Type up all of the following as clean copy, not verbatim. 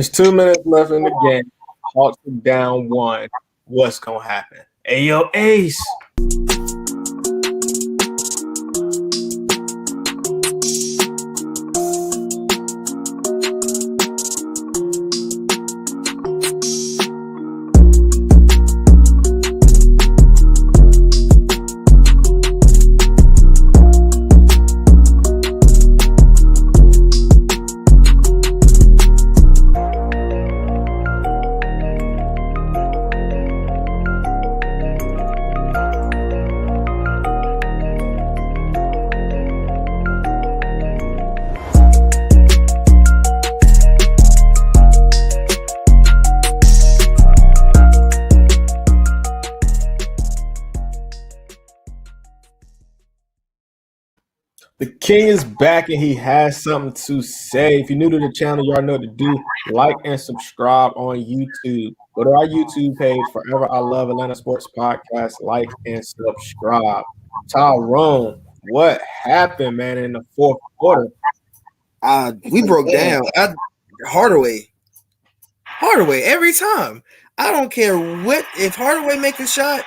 There's 2 minutes left in the game. Hawks are down one. What's gonna happen? Hey yo, Ace. The King is back and he has something to say. If you're new to the channel, you already know what to do. Like and subscribe on YouTube. Go to our YouTube page, Forever I Love Atlanta Sports Podcast. Like and subscribe. Tyrone, what happened, man, in the fourth quarter? We broke down. Hardaway every time. I don't care what. If Hardaway makes a shot,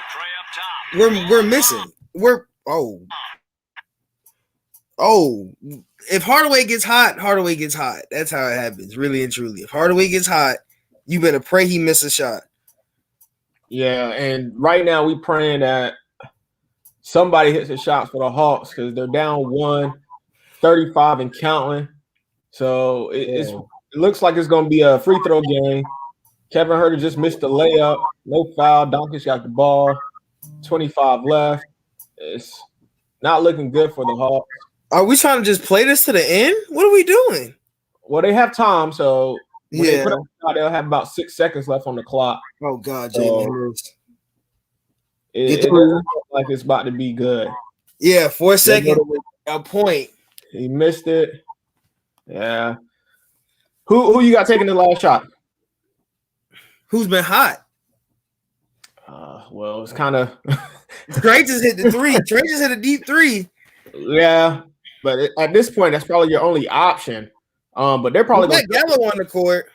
we're missing. If Hardaway gets hot, Hardaway gets hot. That's how it happens, really and truly. If Hardaway gets hot, you better pray he misses a shot. Yeah, and right now we praying that somebody hits a shot for the Hawks because they're down 1-35 and counting. So it looks like it's going to be a free throw game. Kevin Huerter just missed the layup. No foul. Doncic got the ball. 25 left. It's not looking good for the Hawks. Are we trying to just play this to the end? What are we doing? Well, they have time, so when they put up the shot, they'll have about 6 seconds left on the clock. Oh, God, Jalen. It looks like it's about to be good. Yeah, 4 seconds, a point. He missed it. Yeah. Who you got taking the last shot? Who's been hot? Well, it's kind of Trey just hit the three. Trey just hit a deep three. Yeah, but at this point, that's probably your only option. But they're probably going to Gallo on the court.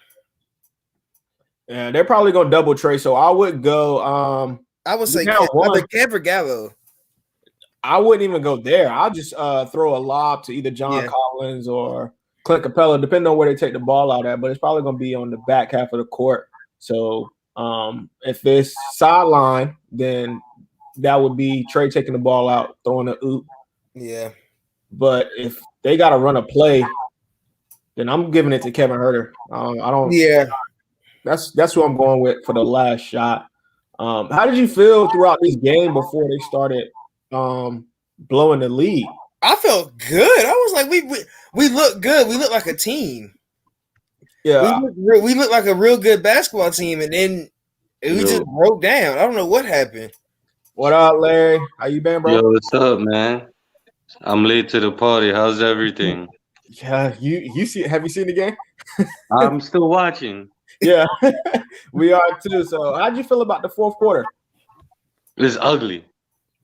Yeah, they're probably going to double Trey. So I would go. I would say either Kev or Gallo. I wouldn't even go there. I'll just throw a lob to either John Collins or Clint Capella, depending on where they take the ball out at. But it's probably going to be on the back half of the court. So if it's sideline, then that would be Trey taking the ball out, throwing an oop. Yeah. But if they got to run a play, then I'm giving it to Kevin Huerter. I don't. Yeah. That's who I'm going with for the last shot. How did you feel throughout this game before they started blowing the lead? I felt good. I was like, we look good. We look like a team. Yeah. We look like a real good basketball team, and then we just broke down. I don't know what happened. What up, Larry? How you been, bro? Yo, what's up, man? I'm late to the party. How's everything? Yeah, you see? Have you seen the game? I'm still watching. Yeah, we are too. So, how'd you feel about the fourth quarter? It's ugly.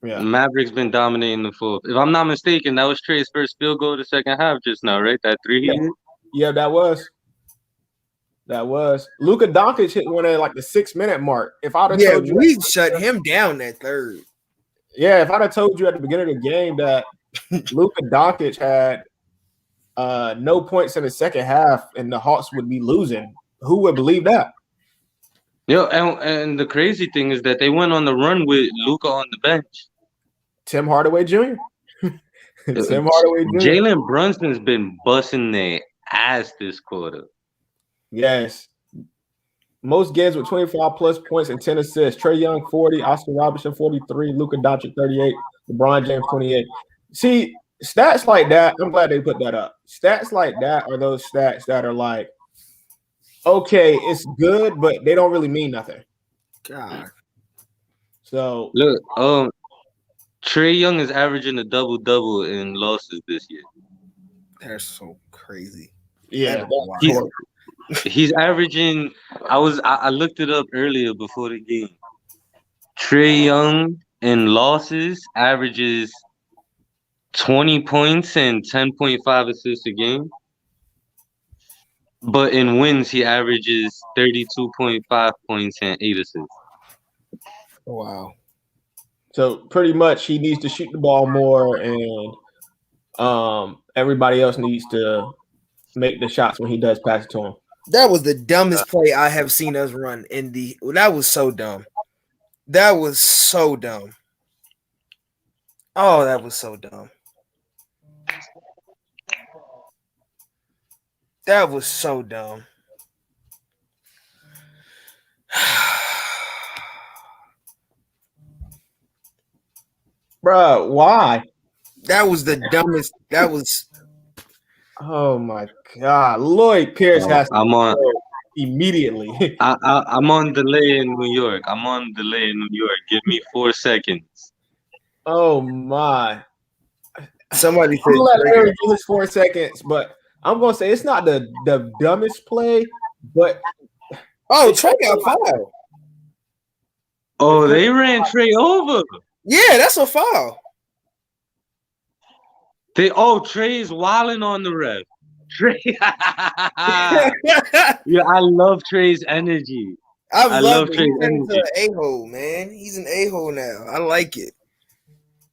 Yeah, Mavericks been dominating the fourth. If I'm not mistaken, that was Trey's first field goal of the second half just now, right? That three he hit? Yeah, that was. Luka Doncic hit one at like the 6-minute mark. If I'd have told you, we shut him down that third. Yeah, if I'd have told you at the beginning of the game that Luka Doncic had no points in the second half and the Hawks would be losing, who would believe that? Yo, and the crazy thing is that they went on the run with Luka on the bench. Tim Hardaway Jr. Jalen Brunson's been busting their ass this quarter. Yes. Most games with 25 plus points and 10 assists. Trae Young 40, Oscar Robertson 43, Luka Doncic 38, LeBron James 28. See, stats like that, I'm glad they put that up. Stats like that are those stats that are like, okay, it's good, but they don't really mean nothing. God. So look, Trae Young is averaging a double-double in losses this year. That's so crazy. Yeah. He's averaging. I looked it up earlier before the game. Trae Young in losses averages 20 points and 10.5 assists a game. But in wins, he averages 32.5 points and 8 assists. Wow. So pretty much he needs to shoot the ball more, and everybody else needs to make the shots when he does pass it to him. That was the dumbest play I have seen us run that was so dumb. That was so dumb. Oh, that was so dumb. That was so dumb. Bruh, why? That was the dumbest. That was. Oh my God, Lloyd Pierce has to on go immediately. I'm on delay in New York. Give me 4 seconds. Oh my! Somebody I'm said gonna let Larry do his 4 seconds, but I'm gonna say it's not the dumbest play, but Trey got fouled. Oh, they ran Trey over. Yeah, that's a foul. Trey's wilding on the ref. Trey. Yeah, I love Trey's energy. I love it. Trey's He's energy. an a-hole, man. He's an a-hole now. I like it.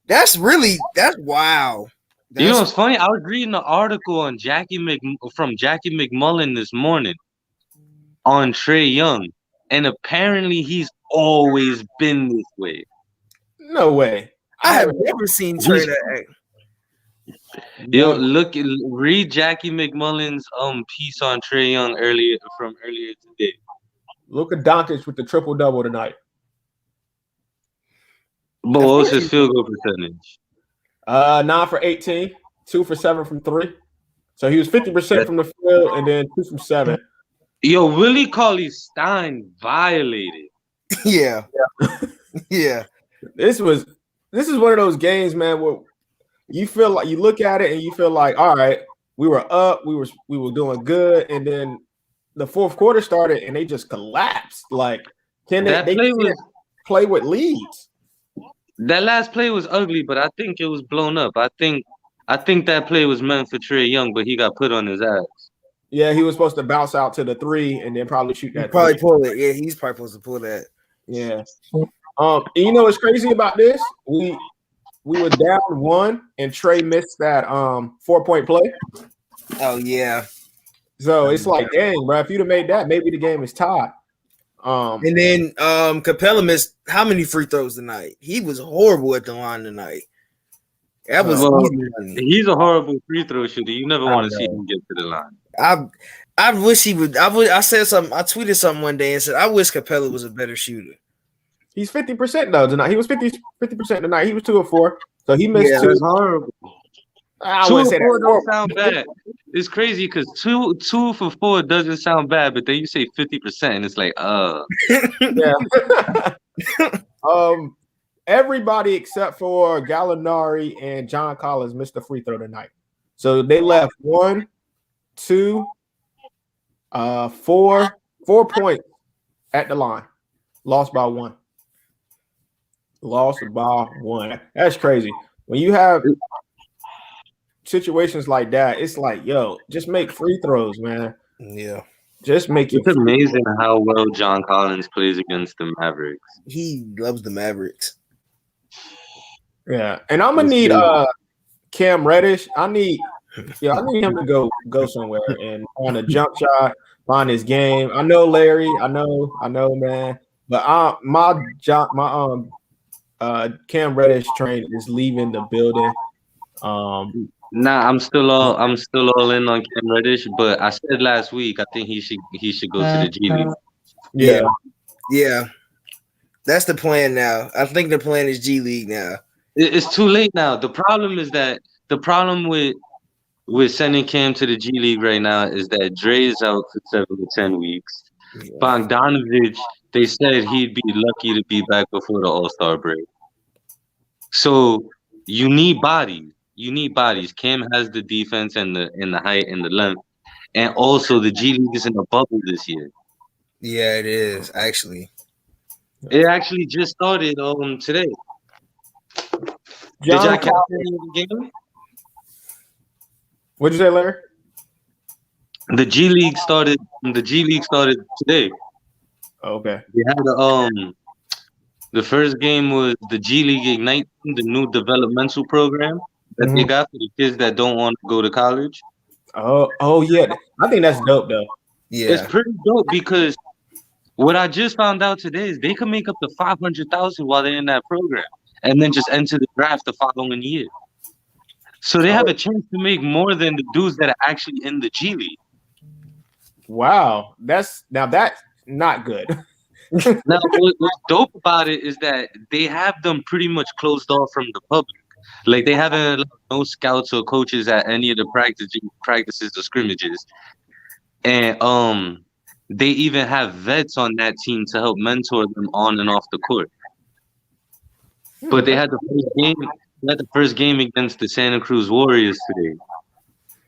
That's wow. You know what's funny? I was reading an article on from Jackie McMullen this morning on Trey Young, and apparently he's always been this way. No way. I have never seen Trey that. Yo, read Jackie McMullen's piece on Trey Young earlier today. Luka Doncic with the triple-double tonight. But what was his field goal percentage? 9 for 18, 2 for 7 from 3. So he was 50% from the field and then 2 from 7. Yo, Willie Cauley-Stein violated. Yeah. Yeah. This is one of those games, man, where you feel like you look at it and you feel like, all right, we were up, we were doing good, and then the fourth quarter started and they just collapsed. Like, can they play with leads? That last play was ugly, but I think it was blown up. I think that play was meant for Trey Young, but he got put on his ass. Yeah, he was supposed to bounce out to the 3 and then probably shoot that. Probably pull it. Yeah, he's probably supposed to pull that. Yeah. You know what's crazy about this? We were down 1 and Trey missed that 4-point play. Oh yeah. So it's like, dang, bro, if you'd have made that, maybe the game is tied. And then Capella missed how many free throws tonight? He was horrible at the line tonight. That was he's a horrible free throw shooter. You never want to see him get to the line. I wish he would. I said something. I tweeted something one day and said I wish Capella was a better shooter. He's 50% though tonight. He was 50% tonight. He was 2 of 4, so he missed 2. That's horrible. I wouldn't say that don't sound bad. It's crazy because 2 for 4 doesn't sound bad, but then you say 50%, and it's like, yeah. Everybody except for Gallinari and John Collins missed a free throw tonight. So they left 1, 2, 4 points at the line. Lost by 1. Lost by 1. That's crazy. When you have situations like that, it's like, yo, just make free throws, man. Yeah. Just make it. It's amazing how well John Collins plays against the Mavericks. He loves the Mavericks. Yeah, and I'm gonna need Cam Reddish. I need him to go somewhere and find a jump shot, find his game. I know Larry. I know, man. But my Cam Reddish train is leaving the building. Nah, I'm still all in on Cam Reddish, but I said last week I think he should go to the G League. Yeah. That's the plan now. I think the plan is G League now. It's too late now. The problem with sending Cam to the G League right now is that Dre is out for 7 to 10 weeks. Yeah. Bogdanovich, they said he'd be lucky to be back before the All-Star break. So you need bodies. Cam has the defense and the height and the length, and also the G League is in a bubble this year. Yeah, it is actually. It actually just started today. Did y'all catch any of the game? What'd you say, Larry? The G League started. The G League started today. Okay. They had the first game was the G League Ignite, the new developmental program that they got for the kids that don't want to go to college. Oh yeah. I think that's dope though. It's Yeah. pretty dope because what I just found out today is they can make up to 500,000 while they're in that program, and then just enter the draft the following year. So they have a chance to make more than the dudes that are actually in the G League. Wow. That's not good. Now, what's dope about it is that they have them pretty much closed off from the public. Like they haven't allowed no scouts or coaches at any of the practices or scrimmages, and they even have vets on that team to help mentor them on and off the court. But they had the first game. They had the first game against the Santa Cruz Warriors today,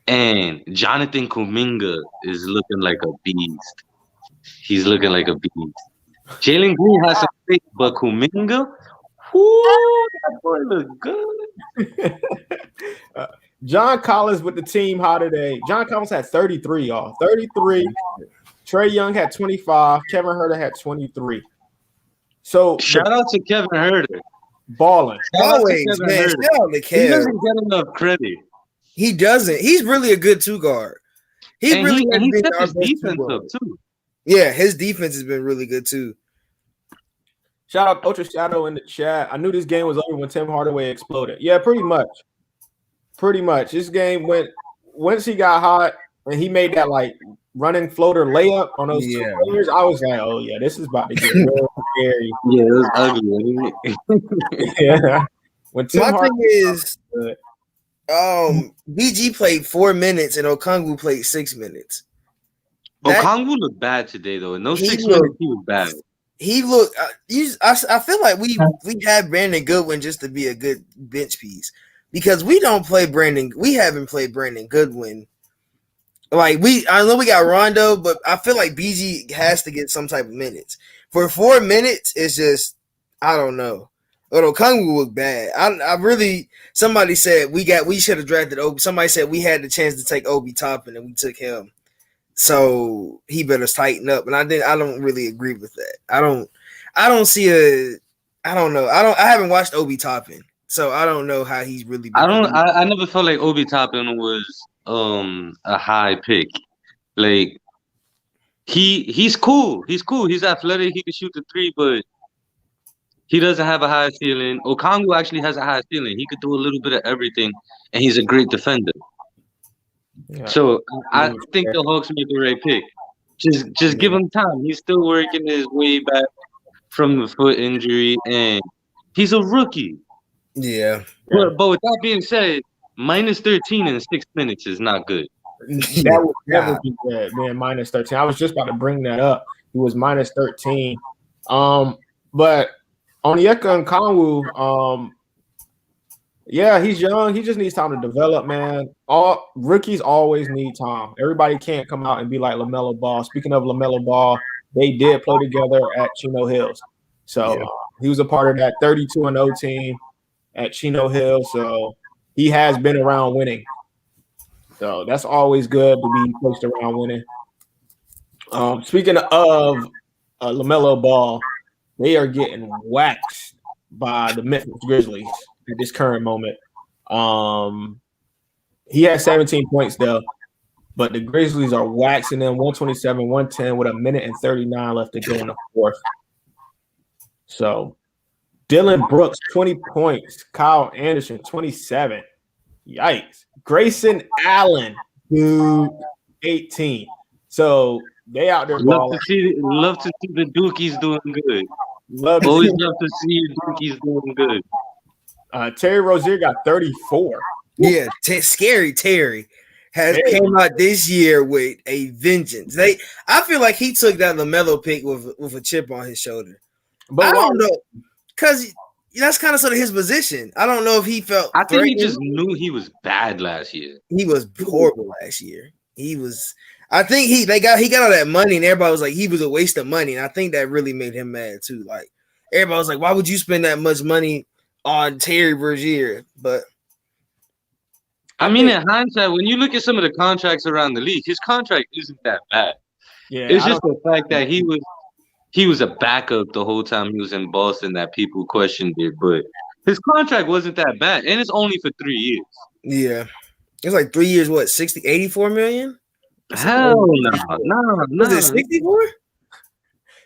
and Jonathan Kuminga is looking like a beast. He's looking like a beast. Jalen Green has some faith, but Kuminga, whoo, that boy look good. John Collins with the team high today. John Collins had 33, y'all. 33. Trae Young had 25. Kevin Huerter had 23. So Shout out to Kevin Huerter. Balling. Always, man. Shout out to He Kev. doesn't get enough credit. He doesn't. He's really a good two guard. He And really has he been stepped our his best defense two up guard. too. Yeah, his defense has been really good too. Shout out Ultra Shadow in the chat. I knew this game was over when Tim Hardaway exploded. Yeah, pretty much. Pretty much. This game went once he got hot and he made that like running floater layup on those two players. I was like, oh yeah, this is about to get real scary. Yeah, it was ugly. Yeah. When Tim My Hardaway thing is, BG played 4 minutes and Okongwu played 6 minutes. Okongwu looked bad today though. In those 6 minutes, he was bad. He looked. I feel like we had Brandon Goodwin just to be a good bench piece because we don't play Brandon. We haven't played Brandon Goodwin. Like I know we got Rondo, but I feel like BG has to get some type of minutes. For 4 minutes, it's just I don't know. But Okongwu looked bad. I really. Somebody said we should have drafted Obi. Somebody said we had the chance to take Obi Toppin and we took him. So he better tighten up. And I don't really agree with that. I don't see I don't know. I haven't watched Obi Toppin, so I don't know how he's really been. I never felt like Obi Toppin was a high pick. Like he's cool. He's cool. He's athletic. He can shoot the three, but he doesn't have a high ceiling. Okongwu actually has a high ceiling. He could do a little bit of everything, and he's a great defender. Yeah. So I think the Hawks made the right pick. Just give him time. He's still working his way back from the foot injury, and he's a rookie. Yeah. But with that being said, minus 13 in 6 minutes is not good. That would never be good, man. Minus 13. I was just about to bring that up. He was minus 13. But Onyeka Okongwu, yeah, he's young. He just needs time to develop, man. All rookies always need time. Everybody can't come out and be like LaMelo Ball. Speaking of LaMelo Ball, they did play together at Chino Hills. So he was a part of that 32-0 team at Chino Hills. So he has been around winning. So that's always good to be placed around winning. Speaking of LaMelo Ball, they are getting waxed by the Memphis Grizzlies at this current moment. He has 17 points though, but the Grizzlies are waxing them 127-110 with a minute and 39 left to go in the fourth. So Dylan Brooks, 20 points. Kyle Anderson, 27. Yikes. Grayson Allen, dude, 18. So they out there balling. Love to see the Dookies doing good. Always love to see Dookies doing good. Terry Rozier got 34. Yeah, scary Terry came out this year with a vengeance. I feel like he took that LaMelo pick with a chip on his shoulder. But I don't know, because that's kind of sort of his position. I don't know if he felt. I think he just knew he was bad last year. He was horrible last year. He was. I think he got all that money, and everybody was like he was a waste of money, and I think that really made him mad too. Like everybody was like, why would you spend that much money on Terry Rozier? But I mean, in hindsight, when you look at some of the contracts around the league, his contract isn't that bad. Yeah, It's just the fact that he was a backup the whole time he was in Boston that people questioned it, but his contract wasn't that bad, and it's only for 3 years. Yeah. It's like 3 years, what, 84 million? Hell no. Was it 64?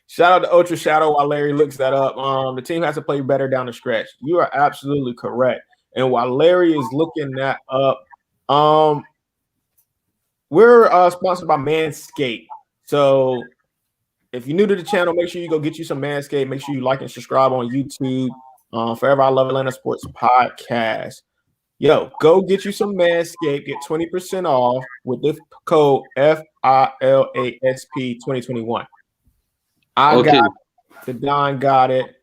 Shout out to Ultra Shadow while Larry looks that up. The team has to play better down the stretch. You are absolutely correct. And while Larry is looking that up, we're sponsored by Manscaped. So if you're new to the channel, make sure you go get you some Manscaped. Make sure you like and subscribe on YouTube. Forever I Love Atlanta Sports Podcast. Yo, go get you some Manscaped. Get 20% off with the code FILASP 2021. I got it. The Don got it.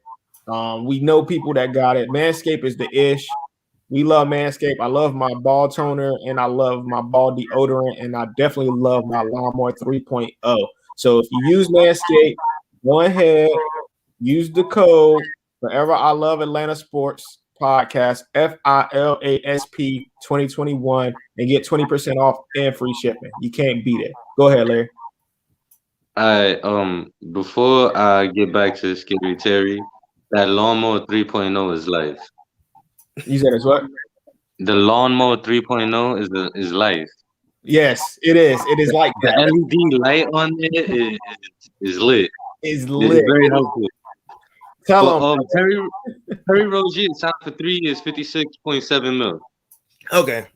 We know people that got it. Manscaped is the ish. We love Manscaped. I love my ball toner and I love my ball deodorant and I definitely love my Lawnmower 3.0. So if you use Manscaped, go ahead, use the code Forever I Love Atlanta Sports Podcast FILASP 2021 and get 20% off and free shipping. You can't beat it. Go ahead, Larry. Before I get back to Scary Terry, that Lawnmower 3.0 is life. You said it's what? The Lawnmower 3.0 is life. Yes, it is. It is like the that. LED light on it is lit. It's lit. It's very helpful. Tell them. Terry Rozier signed for 3 years, 56.7 mil. Okay,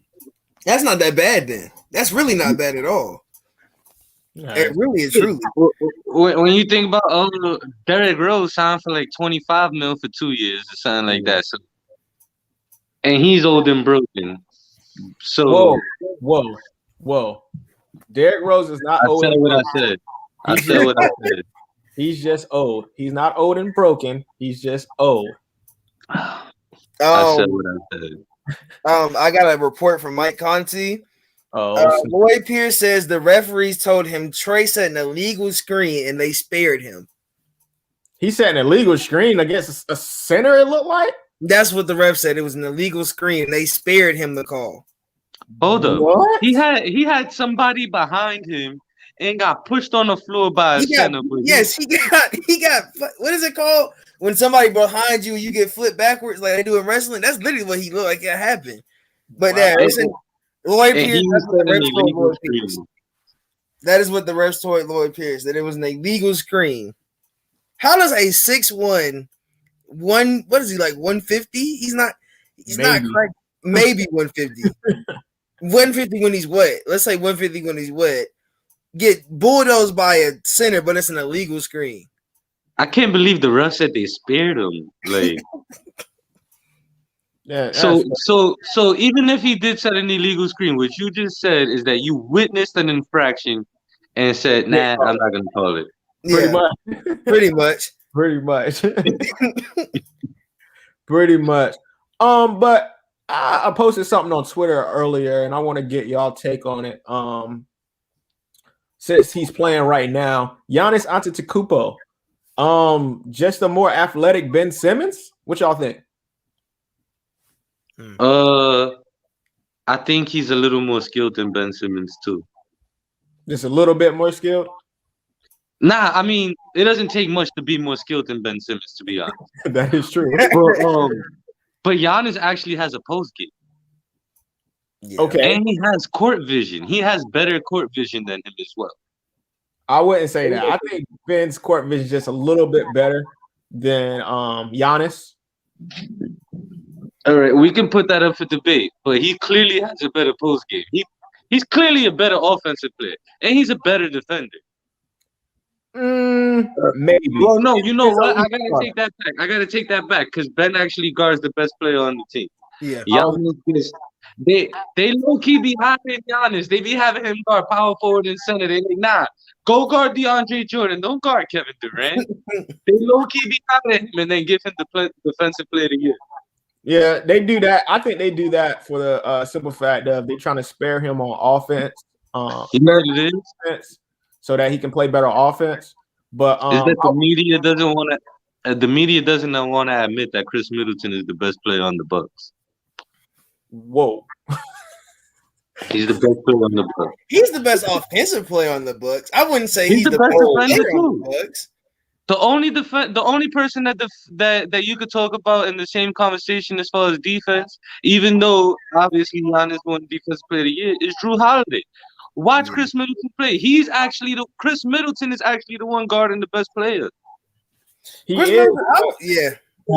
that's not that bad then. That's really not bad at all. It really is truly. When you think about Derrick Rose signed for like 25 mil for 2 years or something like that. So, and he's old and broken. So whoa. Derrick Rose is not old. I said what I said. I said what I said. He's just old. He's not old and broken. He's just old. I said what I said. I got a report from Mike Conti. Lloyd Pierce says the referees told him Trey set an illegal screen and they spared him. He set an illegal screen against a center, it looked like? That's what the ref said. It was an illegal screen and they spared him the call. Hold up. What? He had somebody behind him and got pushed on the floor by a center. Yes, he got what is it called? When somebody behind you, you get flipped backwards like they do in wrestling. That's literally what he looked like it happened. But Lloyd Pierce, that is what the refs told Lloyd Pierce, that it was an illegal screen. How does a 6'1", what is he, like 150? He's not quite, maybe 150. 150 when he's wet. Let's say 150 when he's wet. Get bulldozed by a center, but it's an illegal screen. I can't believe the ref said they spared him. Like yeah, so even if he did set an illegal screen, what you just said is that you witnessed an infraction and said, nah, I'm not gonna call it. Pretty much. Pretty much. But I posted something on Twitter earlier and I want to get y'all take on it. Since he's playing right now, Giannis Antetokounmpo, just a more athletic Ben Simmons. What y'all think? I think he's a little more skilled than Ben Simmons too. Just a little bit more skilled? Nah, I mean it doesn't take much to be more skilled than Ben Simmons, to be honest. That is true. But Giannis actually has a post game. Yeah. Okay. And he has court vision. He has better court vision than him as well. I wouldn't say that. I think Ben's court vision is just a little bit better than Giannis. All right, we can put that up for debate, but he clearly has a better post game. He's clearly a better offensive player, and he's a better defender. Maybe. Well, no, you know what? I gotta take that back because Ben actually guards the best player on the team. Yeah. Giannis they low key be hiring Giannis. They be having him guard power forward and center. They like, nah, go guard DeAndre Jordan. Don't guard Kevin Durant. They low key be hiring him and then give him the defensive player of the year. Yeah, they do that. I think they do that for the simple fact of they're trying to spare him on offense. You know what it is? So that he can play better offense. But is that the media doesn't want to? The media doesn't want to admit that Chris Middleton is the best player on the Bucks. Whoa. He's the best player on the Bucks. He's the best offensive player on the Bucks. I wouldn't say He's the best defender too. Bucks. The only person that you could talk about in the same conversation as far as defense, even though obviously Giannis won Defensive Player of the Year, is Drew Holiday. Watch Chris Middleton play. Chris Middleton is actually the one guarding the best player. He is.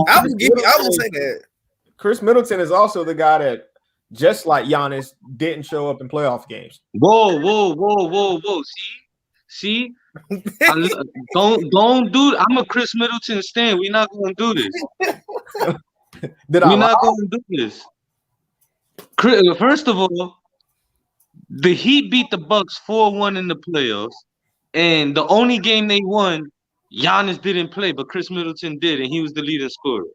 I would say that. Chris Middleton is also the guy that, just like Giannis, didn't show up in playoff games. Whoa. See? Don't do. I'm a Chris Middleton stan. We're not going to do this. We're not going to do this. First of all, the Heat beat the Bucks 4-1 in the playoffs, and the only game they won, Giannis didn't play, but Chris Middleton did, and he was the leading scorer.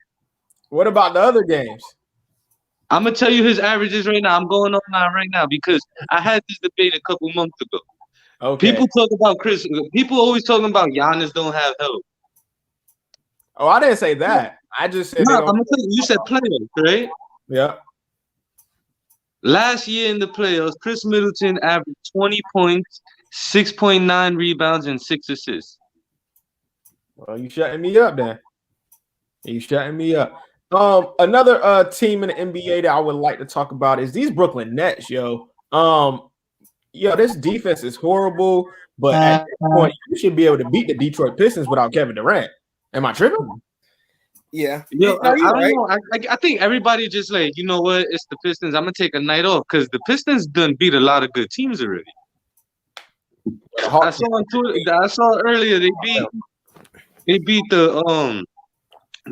What about the other games? I'm gonna tell you his averages right now. I'm going online right now because I had this debate a couple months ago. Okay. People talk about Chris. People always talking about Giannis don't have help. Oh, I didn't say that. I just said. No, I'm gonna tell you. You said players, right? Yeah. Last year in the playoffs, Chris Middleton averaged 20 points, 6.9 rebounds, and 6 assists. Well, you shutting me up then. You shutting me up. Another team in the NBA that I would like to talk about is these Brooklyn Nets, yo. This defense is horrible, but at this point, you should be able to beat the Detroit Pistons without Kevin Durant. Am I tripping? Yeah. Yo, I don't know. I think everybody just like, you know what? It's the Pistons. I'm gonna take a night off because the Pistons done beat a lot of good teams already. I saw on Twitter. I saw earlier they beat the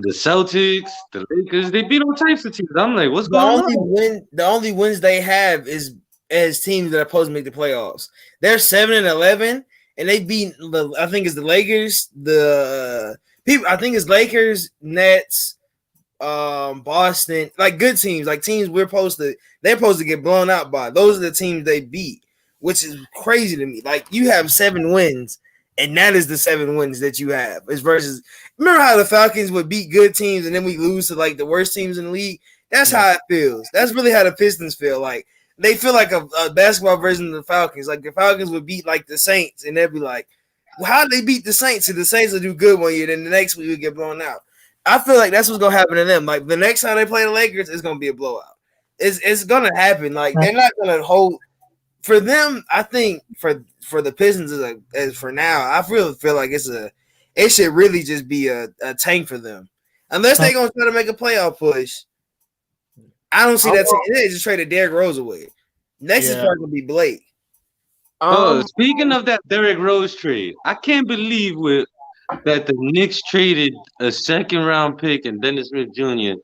Celtics, the Lakers. They beat all types of teams. I'm like, what's going on? The only wins they have is as teams that are supposed to make the playoffs. They're 7-11, and they beat I think it's the Lakers, I think it's Lakers, Nets, Boston, like good teams, like teams they're supposed to get blown out by. Those are the teams they beat, which is crazy to me. Like you have 7 wins, and that is the 7 wins that you have. It's versus remember how the Falcons would beat good teams and then we lose to like the worst teams in the league? That's how it feels. That's really how the Pistons feel. Like they feel like a basketball version of the Falcons. Like the Falcons would beat like the Saints, and they'd be like, well, how did they beat the Saints? So the Saints will do good one year, then the next week we get blown out. I feel like that's what's gonna happen to them. Like the next time they play the Lakers, it's gonna be a blowout. It's gonna happen. Like they're not gonna hold for them. I think for the Pistons as for now, I really feel like it should really just be a tank for them. Unless they're gonna try to make a playoff push. I don't see that. They just traded Derrick Rose away. Next is probably gonna be Blake. Speaking of that Derrick Rose trade, I can't believe that the Knicks traded a 2nd-round pick and Dennis Smith Jr.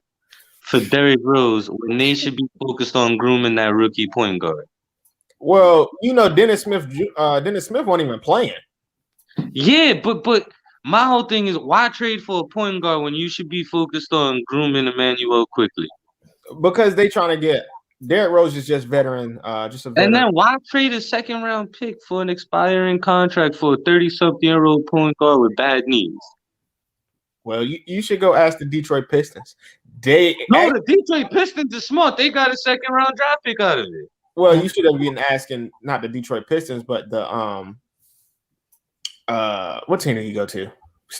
for Derrick Rose when they should be focused on grooming that rookie point guard. Well, Dennis Smith wasn't even playing. Yeah, but my whole thing is why trade for a point guard when you should be focused on grooming Emmanuel quickly? Because they trying to get Derrick Rose is just veteran, just a veteran. And then why trade a 2nd-round pick for an expiring contract for a 30-something-year-old point guard with bad knees? Well, you should go ask the Detroit Pistons. The Detroit Pistons are smart. They got a 2nd-round draft pick out of it. Well, you should have been asking not the Detroit Pistons, but the what team did you go to?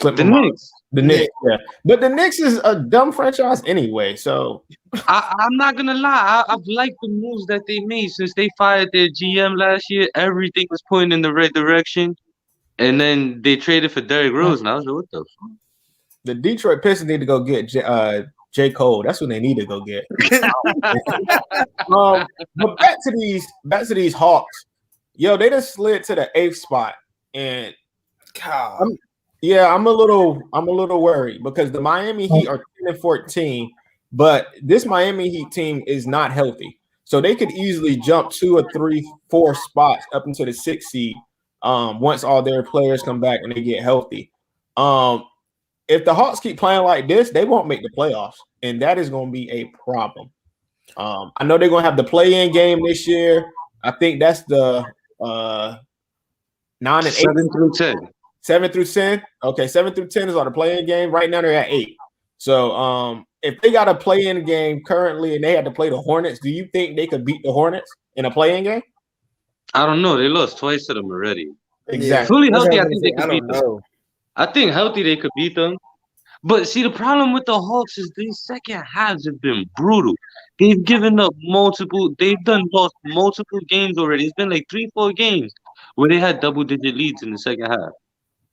The Knicks. The Knicks, yeah. But the Knicks is a dumb franchise anyway, so I'm not gonna lie. I've liked the moves that they made since they fired their GM last year. Everything was pointing in the right direction, and then they traded for Derrick Rose, and I was like, "What the fuck?" The Detroit Pistons need to go get J. Cole. That's what they need to go get. But back to these Hawks. Yo, they just slid to the 8th spot, and I'm a little worried because the Miami Heat are 10-14, but this Miami Heat team is not healthy. So they could easily jump 2 or 3, 4 spots up into the 6th seed once all their players come back and they get healthy. If the Hawks keep playing like this, they won't make the playoffs, and that is going to be a problem. I know they're going to have the play-in game this year. I think that's the 9 and 8. 7 through 10. 7 through 10. Okay, 7 through 10 is on the play-in game. Right now they're at 8. So if they got a play-in game currently and they had to play the Hornets, do you think they could beat the Hornets in a play-in game? I don't know. They lost twice to them already. Yeah, Exactly. Fully that's what healthy, I I'm gonna think say. they I could beat don't them. know. I think healthy they could beat them. But see, the problem with the Hawks is these second halves have been brutal. They've given up multiple. They've done lost multiple games already. It's been like 3, 4 games where they had double-digit leads in the second half,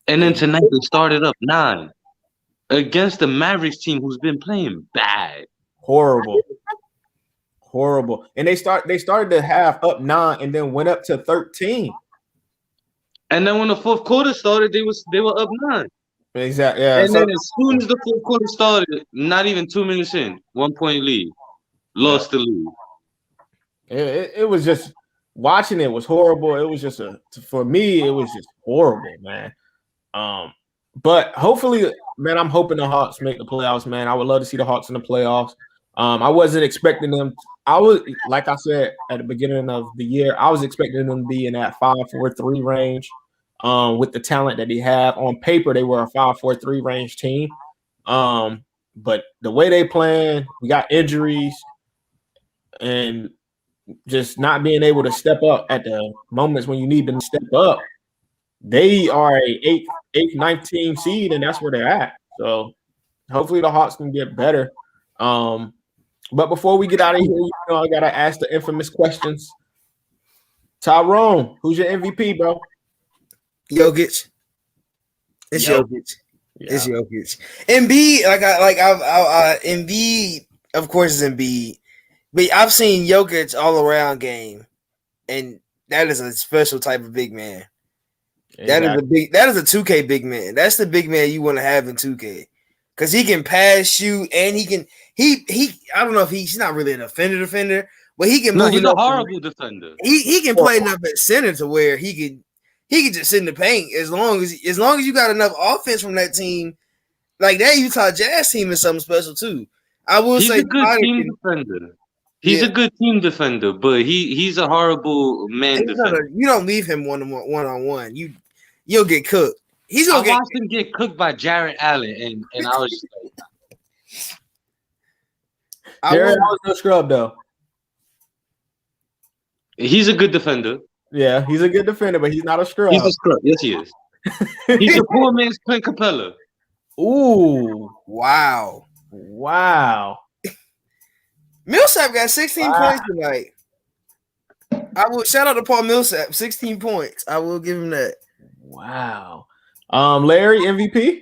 and then tonight they started up 9 against the Mavericks team who's been playing bad. Horrible. And they started the half up 9 and then went up to 13. And then when the fourth quarter started, they were up 9. Exactly. Yeah. And So then as soon as the fourth quarter started, not even 2 minutes in, 1 point lead, lost the lead. it was just watching it was horrible. It was just for me, it was just horrible, man. But hopefully, man, I'm hoping the Hawks make the playoffs, man. I would love to see the Hawks in the playoffs. I wasn't expecting them. I was, like I said at the beginning of the year, I was expecting them to be in that 5-4-3 range. With the talent that they have on paper, they were a 5-4-3 range team. But the way they playing, we got injuries and just not being able to step up at the moments when you need them to step up. They are a 8th, 19 seed, and that's where they're at. So hopefully the Hawks can get better. But before we get out of here, I gotta ask the infamous questions. Tyrone, who's your MVP, bro? Jokic. It's Yo. Jokic. Yeah. It's Jokic. Embiid, Embiid, of course, is Embiid. But I've seen Jokic all around game, and that is a special type of big man. Exactly. That is a 2K big man. That's the big man you want to have in 2K. Because he can pass, shoot, and he I don't know if he's not really an defender, but he can move. No, he's a horrible defender. He can play enough at center to where he could just sit in the paint as long as you got enough offense from that team. Like that Utah Jazz team is something special too. I will say He's a good team defender. He's a good team defender, but he's a horrible man defender. You don't leave him one on one. You'll get cooked. I watched him get cooked by Jarrett Allen, and I was just like, Jarrett Allen's no scrub though. He's a good defender. Yeah, he's a good defender, but he's not a scrub. He's a scrub. Yes, he is. He's a poor man's Clint Capella. Ooh! Wow! Millsap got 16 points tonight. I will shout out to Paul Millsap, 16 points. I will give him that. Wow. Larry, MVP?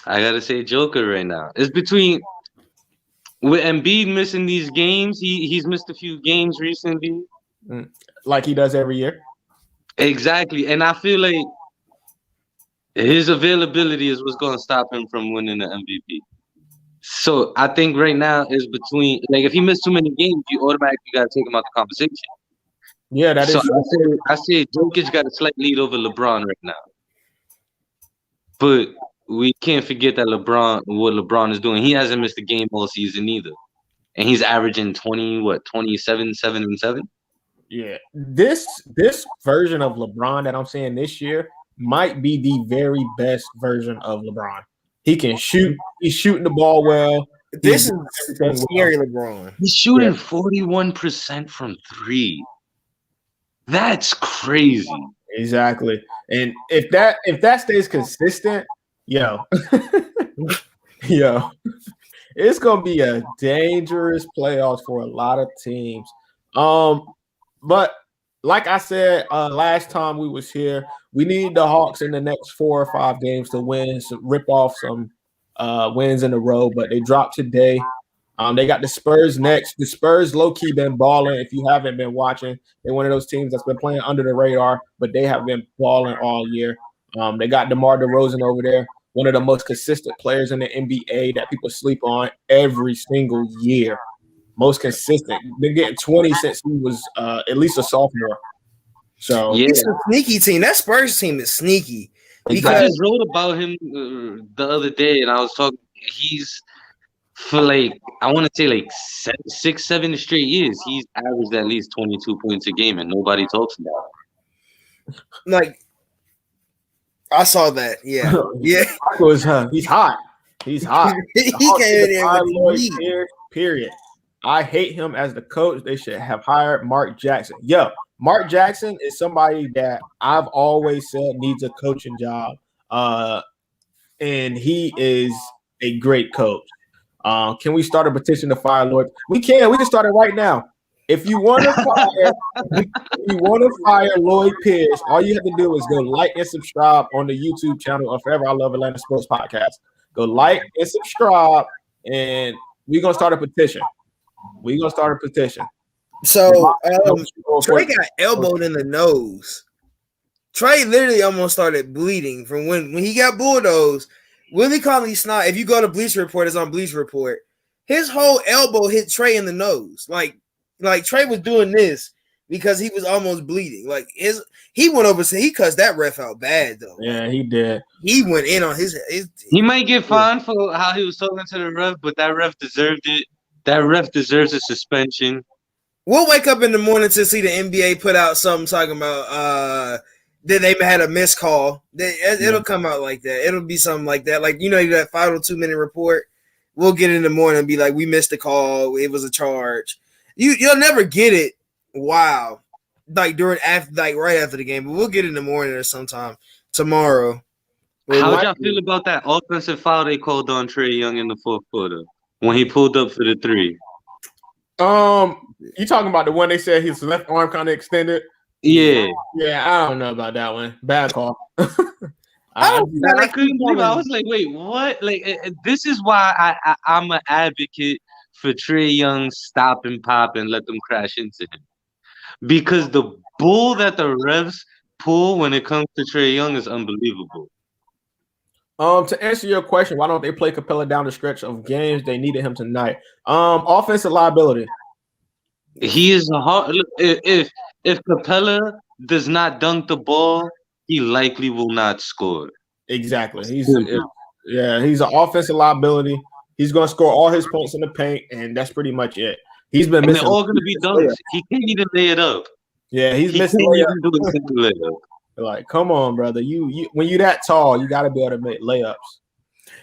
I gotta say Joker right now. It's between with Embiid missing these games. He's missed a few games recently. Like he does every year. Exactly. And I feel like his availability is what's gonna stop him from winning the MVP. So I think right now is between, like, if he missed too many games, you automatically gotta take him out the conversation. Yeah, that is. So I say Jokic got a slight lead over LeBron right now. But we can't forget that what LeBron is doing. He hasn't missed a game all season either. And he's averaging 27, 7 and 7. Yeah. This version of LeBron that I'm saying this year might be the very best version of LeBron. He can shoot. He's shooting the ball well. This is scary LeBron. He's shooting 41% from 3. That's crazy. Exactly. And if that stays consistent, it's gonna be a dangerous playoffs for a lot of teams. But like I said last time we was here, we need the Hawks in the next 4 or 5 games to win, rip off some wins in a row. But they dropped today. They got the Spurs next. The Spurs low-key been balling. If you haven't been watching, they're one of those teams that's been playing under the radar, but they have been balling all year. They got DeMar DeRozan over there, one of the most consistent players in the NBA that people sleep on every single year. Most consistent. Been getting 20 since he was at least a sophomore. So it's a sneaky team. That Spurs team is sneaky. Because I just wrote about him the other day, and I was talking. He's for like I want to say like 6, 7 straight years. He's averaged at least 22 points a game, and nobody talks about it. Like I saw that. Yeah. He's hot. He's hot. He came in there with Lloyd heat. Pierce, period. I hate him as the coach. They should have hired Mark Jackson. Yo, Mark Jackson is somebody that I've always said needs a coaching job. And he is a great coach. Can we start a petition to fire Lloyd? We can. We can start it right now. If you want to fire Lloyd Pierce, all you have to do is go like and subscribe on the YouTube channel of Forever I Love Atlanta Sports Podcast. Go like and subscribe, and we're gonna start a petition. So Trey got elbowed in the nose. Trey literally almost started bleeding from when he got bulldozed. Willie Cauley Snide, if you go to Bleacher Report, it's on Bleacher Report. His whole elbow hit Trey in the nose. Like Trey was doing this because he was almost bleeding. Like he went over, so he cussed that ref out bad though. Yeah, he did. He went in on his He might get fined for how he was talking to the ref, but that ref deserved it. That ref deserves a suspension. We'll wake up in the morning to see the NBA put out something talking about that they had a missed call. It'll come out like that. It'll be something like that. Like, that final 2-minute report. We'll get in the morning and be like, we missed the call. It was a charge. You'll never get it. Wow. Like right after the game. But we'll get it in the morning or sometime tomorrow. How would y'all feel about that offensive foul they called on Trae Young in the fourth quarter when he pulled up for the three? You talking about the one they said his left arm kind of extended? Yeah. Yeah, I don't know about that one. Bad call. I couldn't believe it. I was like, wait, what? Like, this is why I'm an advocate for Trae Young stop and pop and let them crash into him. Because the bull that the refs pull when it comes to Trae Young is unbelievable. To answer your question, why don't they play Capella down the stretch of games? They needed him tonight. Offensive liability. He is a hard. If Capella does not dunk the ball, he likely will not score. Exactly. He's an offensive liability. He's going to score all his points in the paint, and that's pretty much it. He's been missing. They're all going to be dunks. He can't even lay it up. Yeah, he's missing. Can't even do a single layup. Like, come on, brother. You when you that tall, you got to be able to make layups.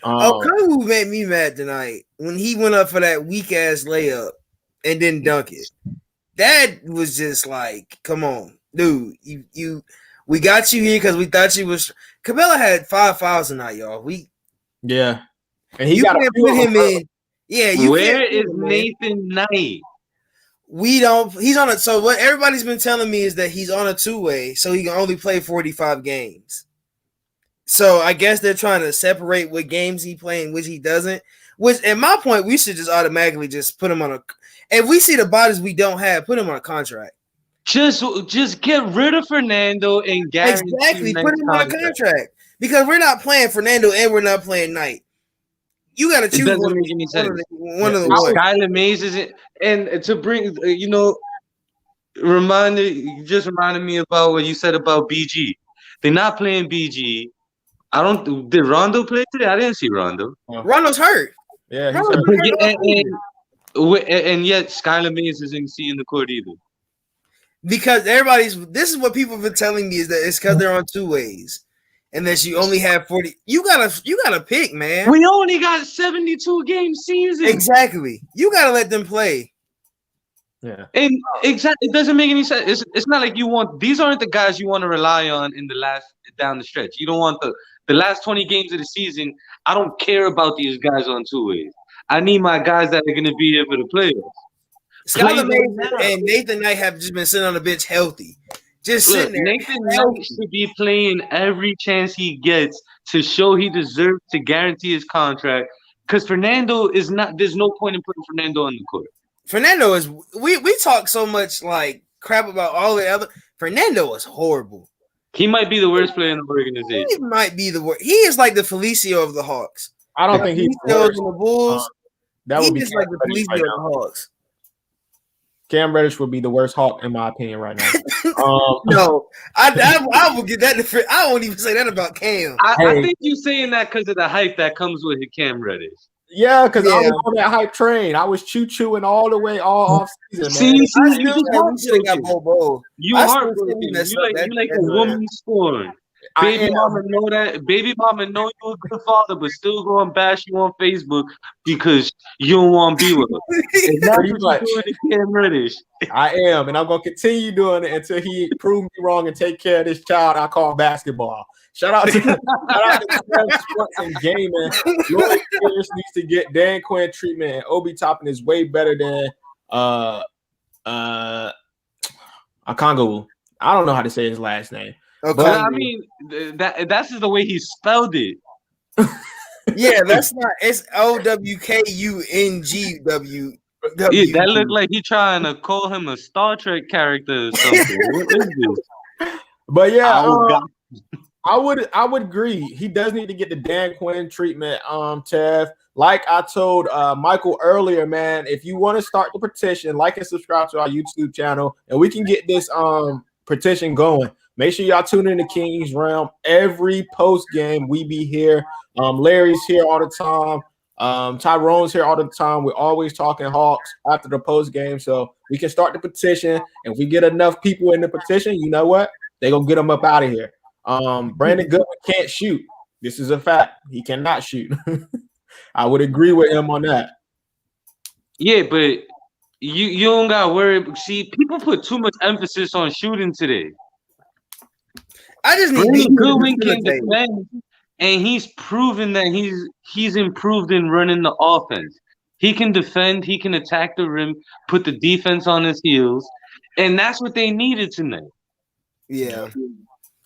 Who made me mad tonight when he went up for that weak ass layup and didn't dunk it. That was just like, come on, dude. We got you here because we thought you was. Capella had 5 fouls tonight, y'all. And he got to put him in. Yeah, where is Nathan Knight? We don't. He's on it. So what everybody's been telling me is that he's on a 2-way, so he can only play 45 games. So I guess they're trying to separate what games he playing, which he doesn't. Which, at my point, we should just automatically just put him on a. If we see the bodies we don't have, put him on a contract. Just get rid of Fernando and guarantee. Exactly, put him on a contract because we're not playing Fernando and we're not playing Knight. You got to choose one of the ones. Skylar Mays isn't, and to bring you just reminded me about what you said about BG. They're not playing BG. Did Rondo play today? I didn't see Rondo. Rondo's hurt. Yeah, and yet Skylar Mays isn't seeing the court either. Because this is what people have been telling me is that it's because they're on 2-ways. And that you only have 40. You gotta pick, man. We only got 72 game season. Exactly. You gotta let them play. Yeah. And exactly, it doesn't make any sense. It's not like these aren't the guys you want to rely on in the last down the stretch. You don't want the last 20 games of the season. I don't care about these guys on 2-ways. I need my guys that are gonna be here for the playoffs. Skylar Mays and Nathan Knight have just been sitting on the bench healthy. Just sitting there. Nathan Knight should be playing every chance he gets to show he deserves to guarantee his contract. Because Fernando is not. There's no point in putting Fernando on the court. Fernando is. We talk so much like crap about all the other. Fernando is horrible. He might be the worst player in the organization. He might be the worst. He is like the Felicio of the Hawks. I don't think he's the worst. The Bulls. That would be like the Felicio of the Hawks. Cam Reddish would be the worst Hawk in my opinion right now. No, I will get that different. I won't even say that about Cam. I think you're saying that because of the hype that comes with Cam Reddish. Yeah, because I was on that hype train. I was choo-chooing all the way all off season. See, you should have got Bobo. You heartbroken. You like a woman scorned. Baby mama know that. Baby mama know you a good father, but still go and bash you on Facebook because you don't want to be with her. And that's Pretty what much. you're doing to Cam Reddish. I am, and I'm gonna continue doing it until he prove me wrong and take care of this child I call basketball. Shout out to Sports and Gaming. Lloyd Pierce needs to get Dan Quinn treatment, and Obi Toppin is way better than Akongo. I don't know how to say his last name. Okay. But I mean, that's just the way he spelled it. Yeah, that's not. It's OWKUNGW. Yeah, that looked like he trying to call him a Star Trek character or something. What is this? But yeah, I would agree. He does need to get the Dan Quinn treatment, Tev. Like I told Michael earlier, man, if you want to start the petition, like and subscribe to our YouTube channel, and we can get this petition going. Make sure y'all tune in to King's Realm. Every post game, we be here. Larry's here all the time. Tyrone's here all the time. We're always talking Hawks after the post game, so we can start the petition. And if we get enough people in the petition, you know what? They're gonna get them up out of here. Brandon Goodwin can't shoot. This is a fact. He cannot shoot. I would agree with him on that. Yeah, but you don't gotta worry. See, people put too much emphasis on shooting today. I just need Brandon Goodwin can defend, and he's proven that he's improved in running the offense. He can defend, he can attack the rim, put the defense on his heels, and that's what they needed tonight. Yeah.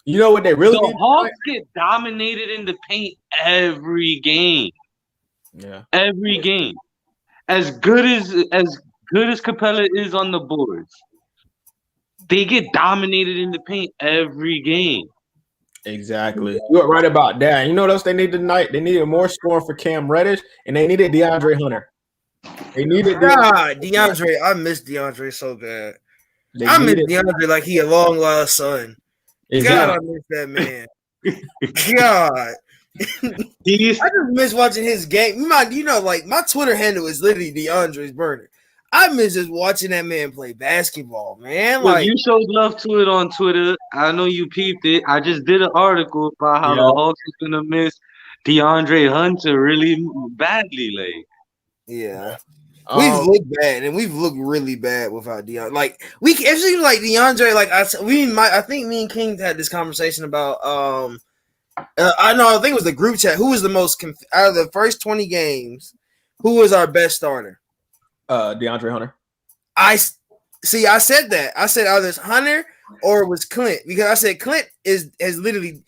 You know what they really The Hawks get dominated in the paint every game. Yeah. Every game. As good as Capella is on the boards, they get dominated in the paint every game. Exactly. You're right about that. You know what else they need tonight? They needed more scoring for Cam Reddish, and they needed DeAndre Hunter. They needed DeAndre. I miss DeAndre so bad. I miss DeAndre like he a long lost son. Exactly. God, I miss that man. God. I just miss watching his game. Like my Twitter handle is literally DeAndre's burner. I miss just watching that man play basketball, man. Well, like you showed love to it on Twitter. I know you peeped it. I just did an article about how the Hawks are gonna miss DeAndre Hunter really badly. Like, yeah, we've looked bad, and we've looked really bad without DeAndre. Like it seems like DeAndre. Like I think me and King had this conversation about. I think it was the group chat. Who was the most out of the first 20 games? Who was our best starter? DeAndre Hunter. I said that. I said either it's Hunter or it was Clint, because I said Clint has literally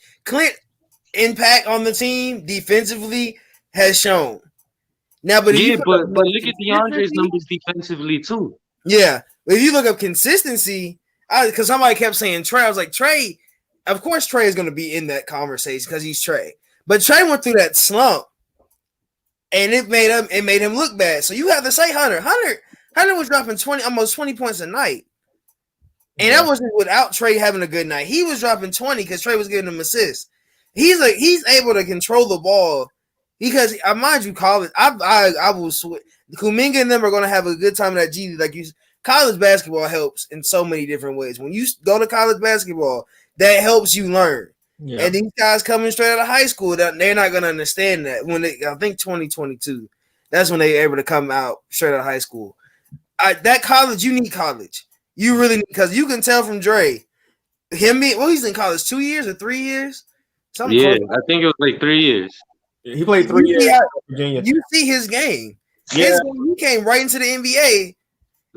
impact on the team defensively has shown. Now, but but look at DeAndre's numbers defensively too. Yeah, if you look up consistency, because somebody kept saying Trey, I was like Trey. Of course, Trey is going to be in that conversation because he's Trey. But Trey went through that slump, and it made him look bad. So you have to say Hunter. Hunter was dropping almost 20 points a night, and that wasn't without Trey having a good night. He was dropping 20 because Trey was giving him assists. He's able to control the ball because mind you, college. I will switch. Kuminga and them are going to have a good time in that G League. Like college basketball helps in so many different ways. When you go to college basketball, that helps you learn. Yeah. And these guys coming straight out of high school, they're not going to understand that. I think 2022, that's when they're able to come out straight out of high school. That college, you need college. You really need, because you can tell from Dre, he's in college 2 years or 3 years? Something close. I think it was like 3 years. He played 3 years. Virginia. You see his game. Yeah. He came right into the NBA.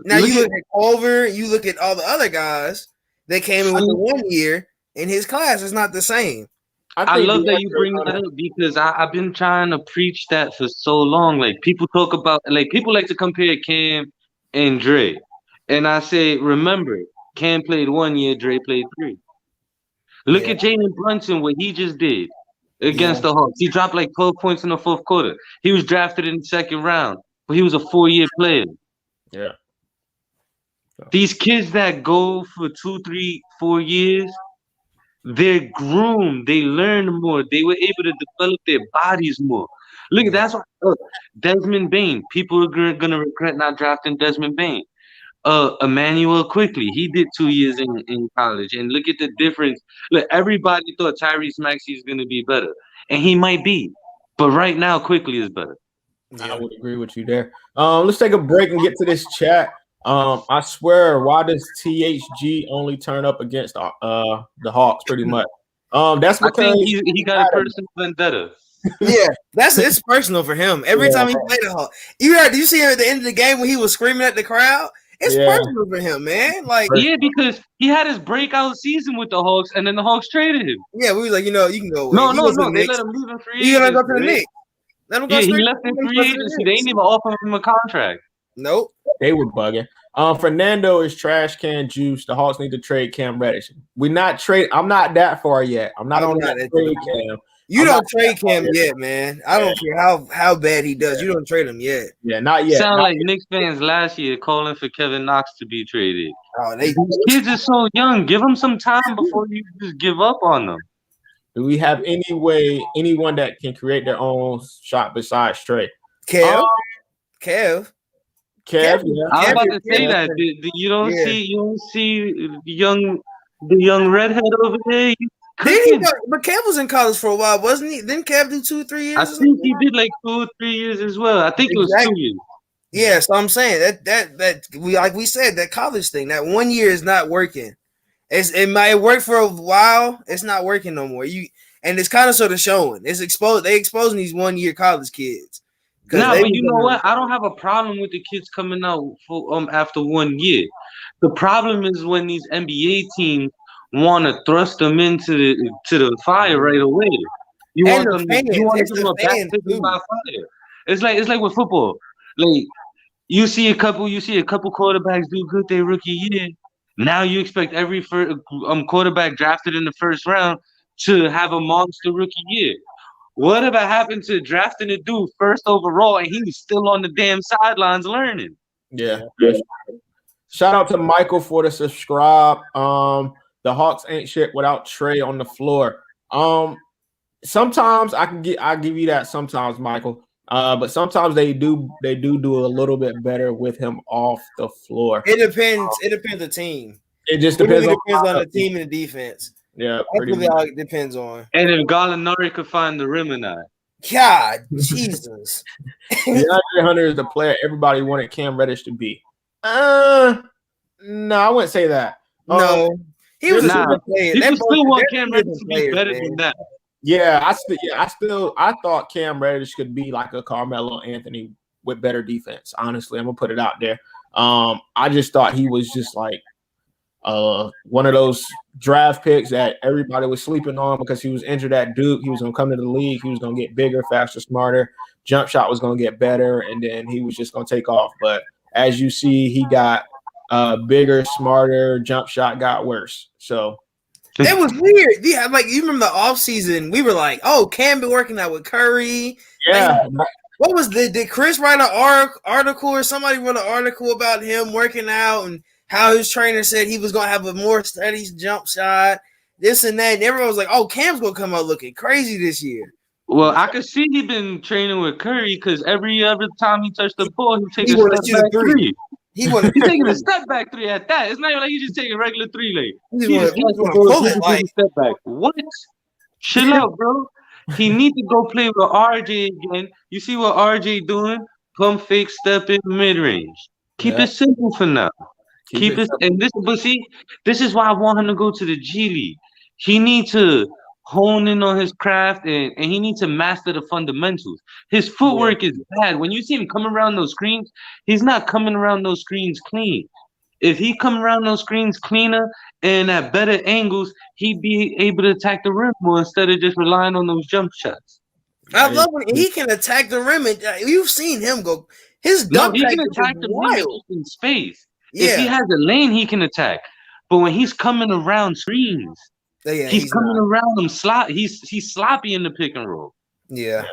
Now you look at Culver, you look at all the other guys that came in with the 1 year, and his class is not the same. I love that you bring that up because I've been trying to preach that for so long. Like people talk about, like people like to compare Cam and Dre, and I say, remember, Cam played 1 year, Dre played 3. Look at Jalen Brunson, what he just did against the Hawks. He dropped like 12 points in the fourth quarter. He was drafted in the second round, but he was a 4-year player. Yeah. These kids that go for 2, 3, 4 years, they're groomed. They learn more. They were able to develop their bodies more. Look, that's what Desmond Bain. People are gonna regret not drafting Desmond Bain. Emmanuel quickly. He did 2 years in college, and look at the difference. Look, everybody thought Tyrese Maxey is gonna be better, and he might be, but right now, quickly is better. I would agree with you there. Let's take a break and get to this chat. I swear, why does THG only turn up against the Hawks? Pretty much. That's I because think he got a personal vendetta. Yeah, it's personal for him. Every time he played the Hawks, did you see him at the end of the game when he was screaming at the crowd? It's personal for him, man. Like, yeah, because he had his breakout season with the Hawks, and then the Hawks traded him. Yeah, we was like, you can go away. No, they let him leave in free agency. You gonna go to the Knicks? Let him go. Yeah, he left in free agency. They didn't even offer him a contract. Nope. They were bugging. Fernando is trash can juice. The Hawks need to trade Cam Reddish. I'm not that far yet. I'm not on that trade Cam. You don't trade Cam yet, man. I don't care how bad he does. You don't trade him yet. Yeah, not yet. Sound like Knicks fans last year calling for Kevin Knox to be traded. Oh, these kids are so young. Give them some time before you just give up on them. Do we have anyone that can create their own shot besides Trey? Kev. Yeah. I was about to say that. You don't see the young redhead over there. But Kev was in college for a while, wasn't he? Didn't Kev do 2 or 3 years? I think he did like 2 or 3 years as well. I think it was 2 years. Yeah, so I'm saying that we said, that college thing, that 1 year is not working. It might work for a while. It's not working no more. And it's kind of sort of showing. It's exposed. They exposing these 1 year college kids. No, but you know what? I don't have a problem with the kids coming out for after 1 year. The problem is when these NBA teams want to thrust them into the fire right away. You want them a baptism by fire. It's like with football. Like you see a couple quarterbacks do good their rookie year. Now you expect every quarterback drafted in the first round to have a monster rookie year. Whatever happened to drafting a dude first overall and he's still on the damn sidelines learning? Yeah. Shout out to Michael for the subscribe. The Hawks ain't shit without Trey on the floor. Sometimes I give you that sometimes, Michael. But sometimes they do a little bit better with him off the floor. It depends on the team. It just depends on the team and the defense. Yeah, that's really all it depends on. And if Gallinari could find the rim or not. God, Jesus. DeAndre Hunter is the player everybody wanted Cam Reddish to be. No, I wouldn't say that. No, he was a good player. People still want Cam Reddish to be better than that. Yeah, I thought Cam Reddish could be like a Carmelo Anthony with better defense. Honestly, I'm gonna put it out there. I just thought he was just like one of those draft picks that everybody was sleeping on because he was injured at Duke. He was gonna come to the league. He was gonna get bigger, faster, smarter. Jump shot was gonna get better, and then he was just gonna take off. But as you see, he got bigger, smarter. Jump shot got worse. So. That was weird. Yeah, like you remember the offseason, we were like, "Oh, Cam been working out with Curry." Yeah. Like, what was did Chris write an article or somebody wrote an article about him working out and how his trainer said he was gonna have a more steady jump shot, this and that, and everyone was like, "Oh, Cam's gonna come out looking crazy this year." Well, I could see he been training with Curry because every other time he touched the ball, he take a step back three. He's taking a step back three at that. It's not even like he's just taking a regular three leg. He's like step back. What? Chill out, bro. He need to go play with RJ again. You see what RJ doing? Pump fake, step in, mid range. Keep it simple for now. Keep it. And this is why I want him to go to the G League. He needs to hone in on his craft and he needs to master the fundamentals. His footwork is bad. When you see him coming around those screens, he's not coming around those screens clean. If he come around those screens cleaner and at better angles, he'd be able to attack the rim more instead of just relying on those jump shots. I love when he can attack the rim. And you've seen him go. His dunk he can attack the rim in space. Yeah. If he has a lane, he can attack. But when he's coming around screens, he's coming around them he's sloppy in the pick and roll. Yeah.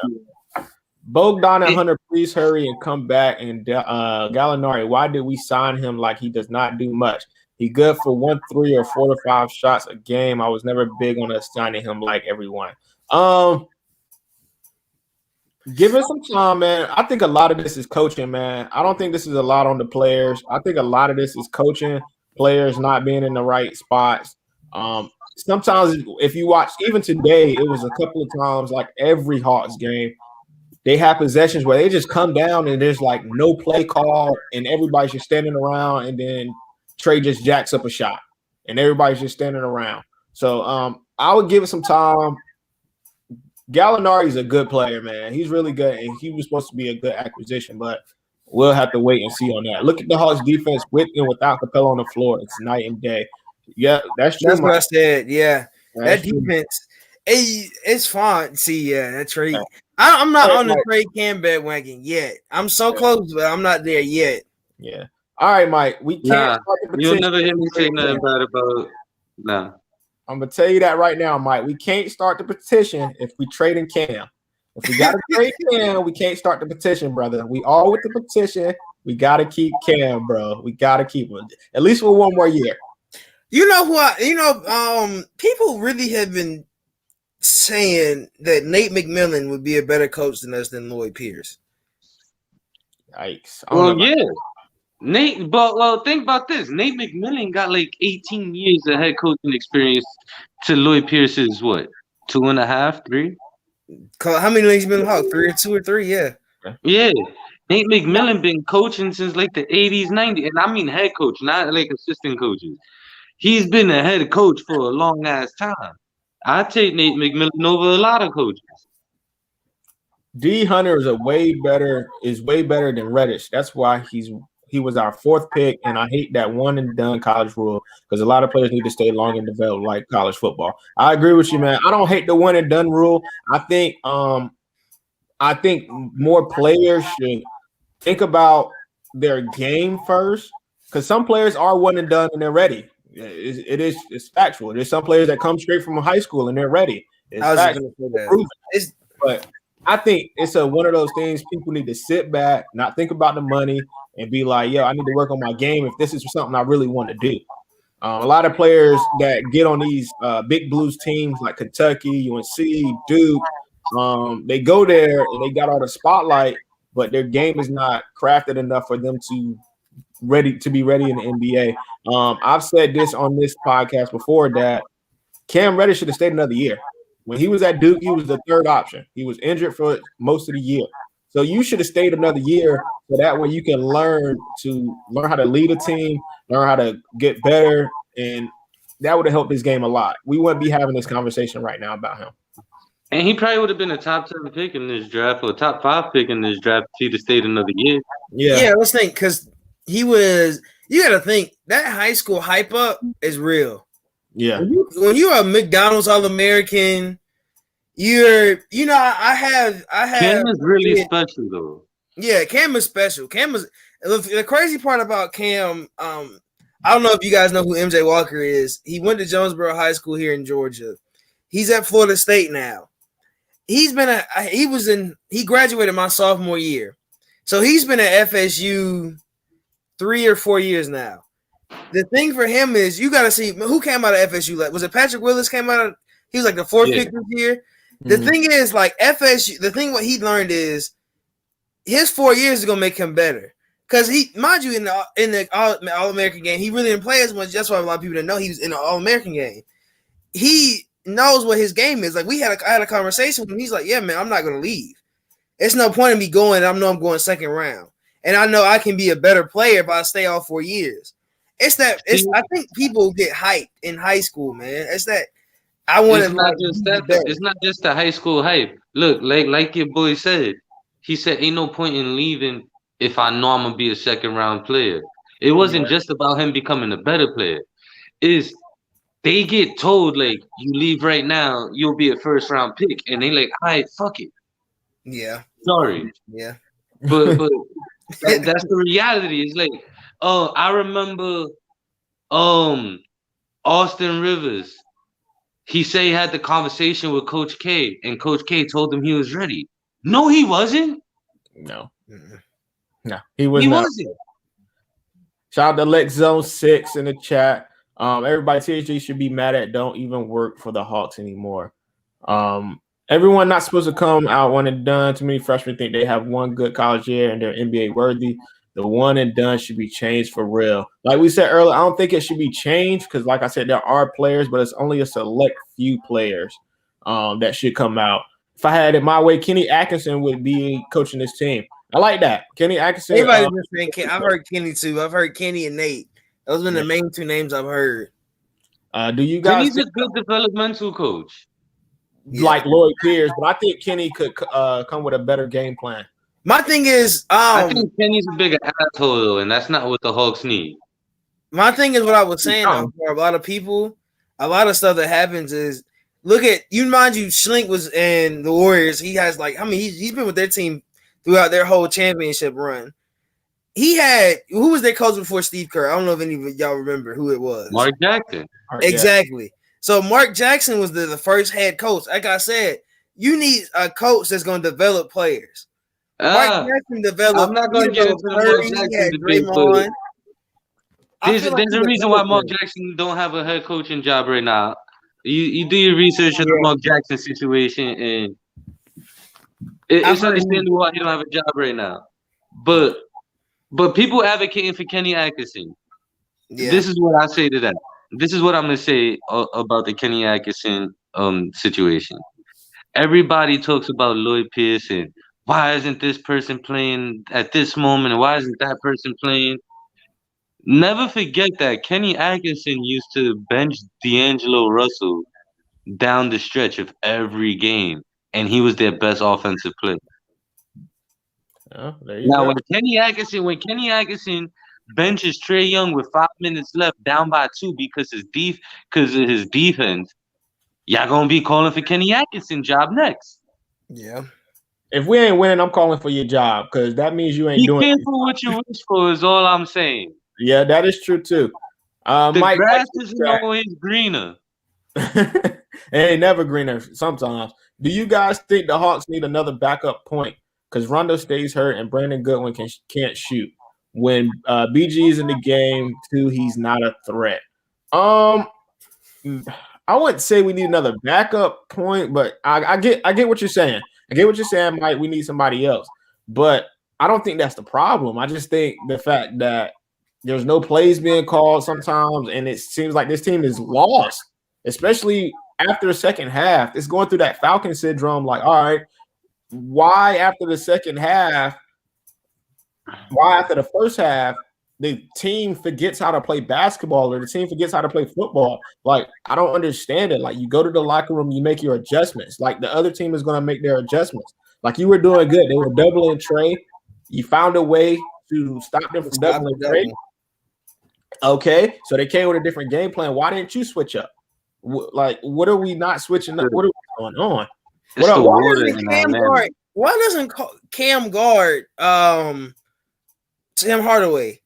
Bogdan and Hunter, please hurry and come back. And Gallinari, why did we sign him like he does not do much? He good for 1, 3, or 4 to 5 shots a game. I was never big on us signing him like everyone. Give it some time, man. I think a lot of this is coaching, man. I don't think this is a lot on the players. I think a lot of this is coaching, players not being in the right spots. Sometimes if you watch, even today, it was a couple of times, like every Hawks game, they have possessions where they just come down and there's like no play call and everybody's just standing around, and then Trey just jacks up a shot and everybody's just standing around. So I would give it some time. Gallinari's a good player, man. He's really good, and he was supposed to be a good acquisition, but we'll have to wait and see on that. Look at the Hawks defense with and without Capella on the floor. It's night and day. Yeah, that's true. That's what I said. Yeah, that defense, it's fine. See, yeah, that trade. I'm not on the trade Cam bandwagon yet. I'm so close, but I'm not there yet. Yeah. All right, Mike. We can't. You'll never hear me say nothing bad about. Nah. I'm gonna tell you that right now, Mike. We can't start the petition if we trade in Cam. If we gotta trade Cam, we can't start the petition, brother. We all with the petition. We gotta keep Cam, bro. We gotta keep him at least for one more year. You know what? People really have been saying that Nate McMillan would be a better coach than us than Lloyd Pierce. Yikes! Well, yeah. Nate, but think about this. Nate McMillan got like 18 years of head coaching experience to Lloyd Pierce's what? 2.5, 3? How many leagues been Hawk? 2 or 3? Yeah. Yeah. Nate McMillan been coaching since like the 80s, 90s. And I mean head coach, not like assistant coaches. He's been a head coach for a long ass time. I take Nate McMillan over a lot of coaches. D Hunter is way better than Reddish. That's why he was our 4th pick, and I hate that one and done college rule because a lot of players need to stay long and develop like college football. I agree with you, man. I don't hate the one and done rule. I think more players should think about their game first, because some players are one and done and they're ready. It's factual. There's some players that come straight from high school and they're ready. But I think it's one of those things people need to sit back, not think about the money, and be like, yo, I need to work on my game if this is something I really want to do. A lot of players that get on these big blues teams like Kentucky, UNC, Duke, they go there and they got all the spotlight, but their game is not crafted enough for them to be ready in the NBA. I've said this on this podcast before that Cam Reddish should have stayed another year. When he was at Duke, he was the 3rd option. He was injured for most of the year. So you should have stayed another year so that way you can learn how to lead a team, learn how to get better, and that would have helped his game a lot. We wouldn't be having this conversation right now about him. And he probably would have been a top 10 pick in this draft or a top 5 pick in this draft if he'd have stayed another year. Yeah, let's think, because you got to think that high school hype up is real. Yeah. When you're a McDonald's All-American, I have. Cam is really special though. Yeah, Cam is special. The crazy part about Cam. I don't know if you guys know who MJ Walker is. He went to Jonesboro High School here in Georgia. He's at Florida State now. He graduated my sophomore year, so he's been at FSU 3 or 4 years now. The thing for him is you got to see who came out of FSU. Like, was it Patrick Willis came out of? He was like the 4th pick this year. The thing is, like FSU, what he learned is his 4 years is gonna make him better. Because mind you, in the All-American game, he really didn't play as much. That's why a lot of people didn't know he was in the All-American game. He knows what his game is. Like I had a conversation with him. He's like, "Yeah, man, I'm not gonna leave. It's no point in me going. I know I'm going 2nd round, and I know I can be a better player if I stay all 4 years." I think people get hyped in high school, man. It's that I want to. It's not just the high school hype. Look, like your boy said, he said, "Ain't no point in leaving if I know I'm gonna be a 2nd round player." It wasn't just about him becoming a better player. They get told like, you leave right now, you'll be a 1st round pick, and they like, all right, fuck it. Yeah. Sorry. Yeah. But that's the reality. It's like, I remember, Austin Rivers. He said he had the conversation with Coach K, and Coach K told him he was ready. No, he wasn't. No, he wasn't. Shout out to Lex Zone 6 in the chat. Everybody, THG should be mad at don't even work for the Hawks anymore. Everyone not supposed to come out one and done. Too many freshmen think they have one good college year and they're NBA worthy. The one and done should be changed for real. Like we said earlier, I don't think it should be changed because, like I said, there are players, but it's only a select few players that should come out. If I had it my way, Kenny Atkinson would be coaching this team. I like that. Kenny Atkinson. Everybody's been saying I've heard Kenny too. I've heard Kenny and Nate. Those have been the main two names I've heard. Do you guys Kenny's a good developmental coach. Like Lloyd Pierce, but I think Kenny could come with a better game plan. My thing is, I think Kenny's a bigger asshole though, and that's not what the Hawks need. My thing is what I was saying for a lot of people, a lot of stuff that happens is look at mind you, Schlink was in the Warriors. He has he's been with their team throughout their whole championship run. He had who was their coach before Steve Kerr? I don't know if any of y'all remember who it was. Mark Jackson. Exactly. So Mark Jackson was the first head coach. Like I said, you need a coach that's going to develop players. Mark Jackson developed. I'm not going to get into the Mark Jackson debate, but there's a reason why Mark Jackson don't have a head coaching job right now. You do your research on the Mark Jackson situation, and it's understandable why he don't have a job right now. But people advocating for Kenny Atkinson. Yeah. This is what I say to that. This is what I'm gonna say about the Kenny Atkinson situation. Everybody talks about Lloyd Pierce and why isn't this person playing at this moment and why isn't that person playing? Never forget that Kenny Atkinson used to bench D'Angelo Russell down the stretch of every game, and he was their best offensive player. Now, when Kenny Atkinson benches Trae Young with 5 minutes left, down by 2 because of his defense, y'all gonna be calling for Kenny Atkinson job next. Yeah. If we ain't winning, I'm calling for your job because that means you ain't doing. Be careful what you wish for is all I'm saying. Yeah, that is true too. The grass isn't always greener. It ain't never greener sometimes. Do you guys think the Hawks need another backup point? Because Rondo stays hurt and Brandon Goodwin can't shoot. When BG is in the game too, he's not a threat. I wouldn't say we need another backup point, but I get what you're saying. I get what you're saying, Mike. We need somebody else, but I don't think that's the problem. I just think the fact that there's no plays being called sometimes, and it seems like this team is lost, especially after the second half. It's going through that Falcon syndrome. Like, all right, why after the second half? Why after the first half the team forgets how to play basketball or the team forgets how to play football? Like, I don't understand it. Like, you go to the locker room, you make your adjustments. Like, the other team is going to make their adjustments. Like, you were doing good. They were doubling Trae. You found a way to stop them from doubling Trae. Okay, so they came with a different game plan. Why didn't you switch up? Like, what are we not switching up? What are we going on? Why doesn't Cam guard Tim Hardaway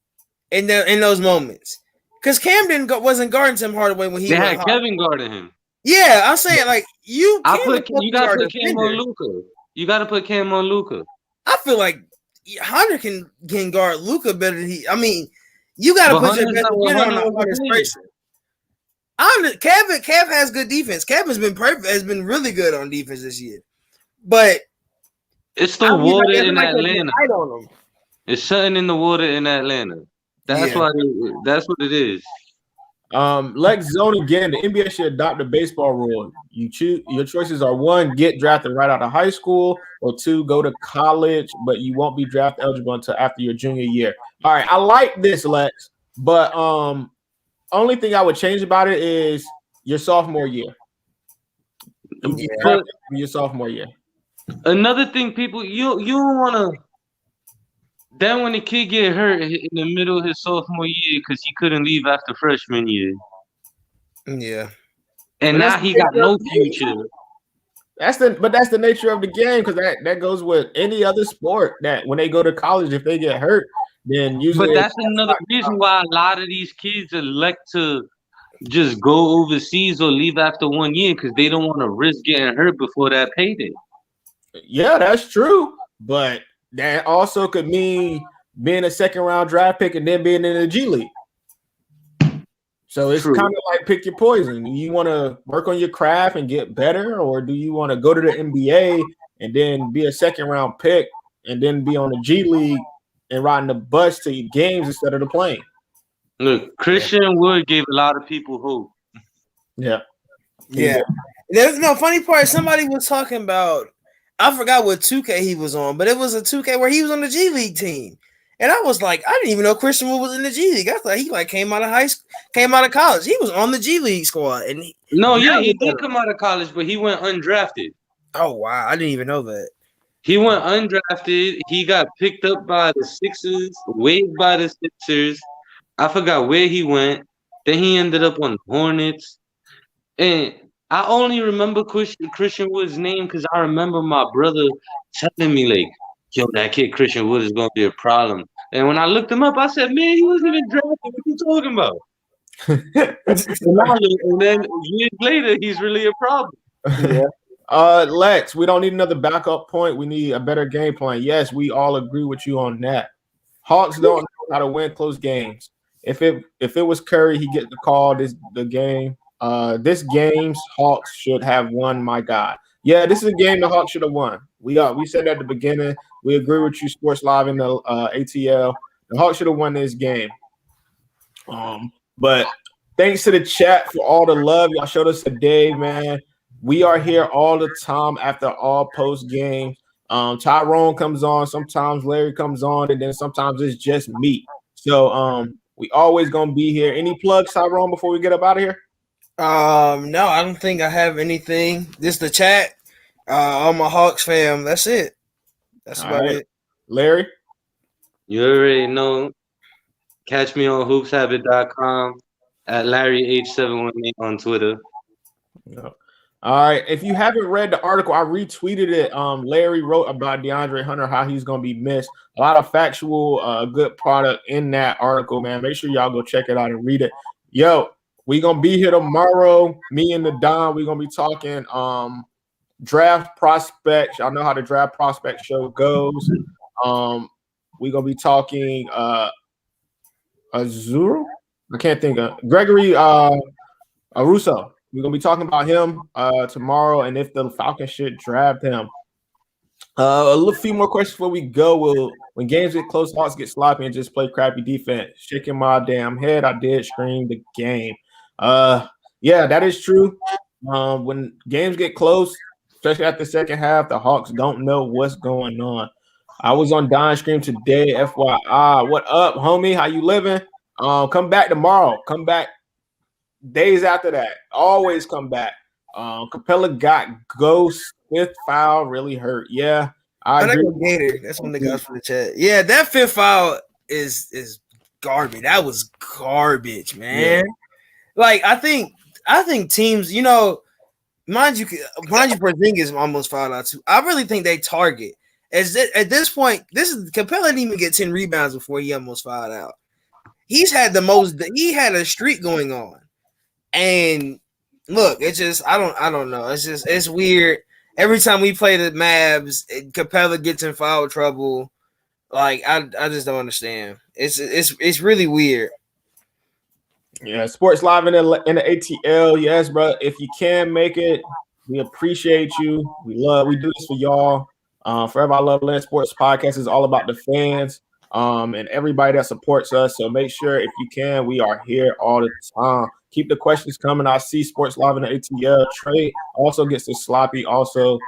in those moments? Because Cam wasn't guarding Tim Hardaway when he had Kevin guarding him. Yeah, I'm saying like you gotta put Cam on Luka. You gotta put Cam on Luka. I feel like Hunter can guard Luka better than he. I mean, you gotta put your best player on the hardest person. Kev has good defense. Kev has been really good on defense this year, but it's the water in Atlanta. It's something in the water in Atlanta. That's what it is. Lex Zone again. The NBA should adopt the baseball rule. Your choices are 1, get drafted right out of high school, or 2, go to college, but you won't be draft eligible until after your junior year. All right, I like this, Lex, but only thing I would change about it is your sophomore year. Your sophomore year. Another thing, people, you don't want to. Then when the kid get hurt in the middle of his sophomore year because he couldn't leave after freshman year. Yeah. And now he got no future. That's the nature of the game, because that goes with any other sport, that when they go to college, if they get hurt, then usually. But that's another reason why a lot of these kids elect to just go overseas or leave after 1 year, because they don't want to risk getting hurt before that payday. Yeah, that's true. But that also could mean being a second-round draft pick and then being in the G League. So it's True. kind of like pick your poison. Do you want to work on your craft and get better, or do you want to go to the NBA and then be a second round pick and then be on the G League and riding the bus to games instead of the plane? Look, Christian Wood gave a lot of people hope. Yeah. Yeah. There's no funny part. Somebody was talking about, I forgot what 2K he was on, but it was a 2K where he was on the G League team. And I was like, I didn't even know Christian Wood was in the G League. I thought he like came out of college. He was on the G League squad. And he did come out of college, but he went undrafted. Oh wow, I didn't even know that. He went undrafted. He got picked up by the Sixers, waived by the Sixers. I forgot where he went. Then he ended up on the Hornets. And I only remember Christian Wood's name because I remember my brother telling me, like, yo, that kid Christian Wood is going to be a problem. And when I looked him up, I said, man, he wasn't even drafted. What are you talking about? and then years later, he's really a problem. Yeah. Lex, we don't need another backup point. We need a better game plan. Yes, we all agree with you on that. Hawks don't know how to win close games. If it was Curry, he gets the call the game. This game's Hawks should have won, my God. Yeah, this is a game the Hawks should have won. We said at the beginning. We agree with you, Sports Live in the ATL. The Hawks should have won this game. But thanks to the chat for all the love y'all showed us today, man. We are here all the time after all post games. Tyrone comes on, sometimes Larry comes on, and then sometimes it's just me. So we always gonna be here. Any plugs, Tyrone, before we get up out of here? No, I don't think I have anything. Just the chat. All my Hawks fam. That's it. That's about it. Larry? You already know. Catch me on hoopshabit.com at LarryH718 on Twitter. No. All right. If you haven't read the article, I retweeted it. Larry wrote about DeAndre Hunter, how he's going to be missed. A lot of factual, good product in that article, man. Make sure y'all go check it out and read it. Yo, we going to be here tomorrow. Me and the Don, we're going to be talking draft prospects. Y'all know how the draft prospect show goes. We're going to be talking Azuru? I can't think of Gregory Arusso. We're going to be talking about him tomorrow and if the Falcons should draft him. A few more questions before we go. When games get close, Hawks get sloppy and just play crappy defense. Shaking my damn head. I did scream the game. Yeah, that is true. When games get close, especially at the second half, the Hawks don't know what's going on. I was on Don Scream today, FYI. What up, homie? How you living? Come back tomorrow. Come back days after that. Always come back. Capella got ghost, fifth foul, really hurt. Yeah, I agree. Gator. That's one of the guys from the chat. Yeah, that fifth foul is garbage. That was garbage, man. Yeah. Like I think teams, mind you, Porzingis almost fouled out too. I really think they target. At this point, Capella didn't even get 10 rebounds before he almost fouled out. He had a streak going on. And look, it's just I don't know. It's weird. Every time we play the Mavs, Capella gets in foul trouble. Like I just don't understand. It's really weird. Yeah, Sports Live in the ATL. Yes, bro. If you can make it, we appreciate you. We do this for y'all. Forever I Love Land Sports Podcast is all about the fans and everybody that supports us. So make sure if you can, we are here all the time. Keep the questions coming. I see Sports Live in the ATL. Trey also gets the sloppy. Also,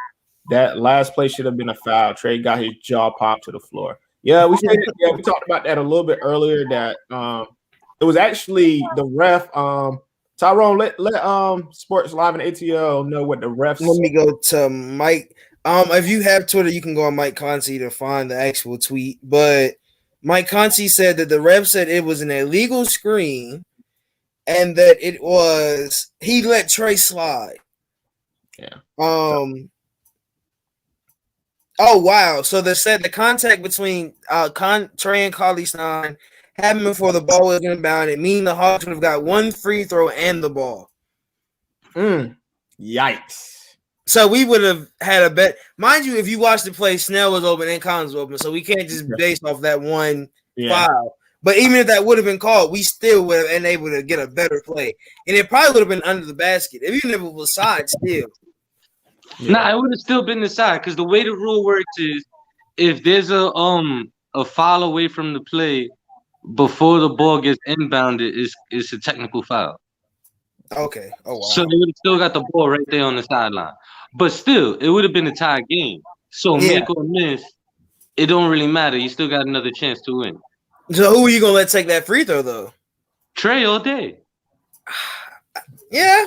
that last play should have been a foul. Trey got his jaw popped to the floor. Yeah, we talked about that a little bit earlier. That it was actually the ref. Tyrone, let Sports Live in ATL know what the refs. Let me go to Mike. If you have Twitter, you can go on Mike Conti to find the actual tweet. But Mike Conti said that the ref said it was an illegal screen and that he let Trey slide. Yeah. Oh wow. So they said the contact between Trey and Cauley-Stein happened before the ball was inbounded, meaning the Hawks would have got one free throw and the ball. Yikes. So we would have had a bet. Mind you, if you watch the play, Snell was open and Collins was open. So we can't just base off that one foul. But even if that would have been called, we still would have been able to get a better play, and it probably would have been under the basket, even if it was side still. Yeah. Nah, it would have still been the side because the way the rule works is if there's a foul away from the play before the ball gets inbounded, it's a technical foul. Okay. Oh wow. So they would have still got the ball right there on the sideline, but still, it would have been a tie game. So make or miss, it don't really matter. You still got another chance to win. So who are you gonna let take that free throw though? Trey all day. Yeah.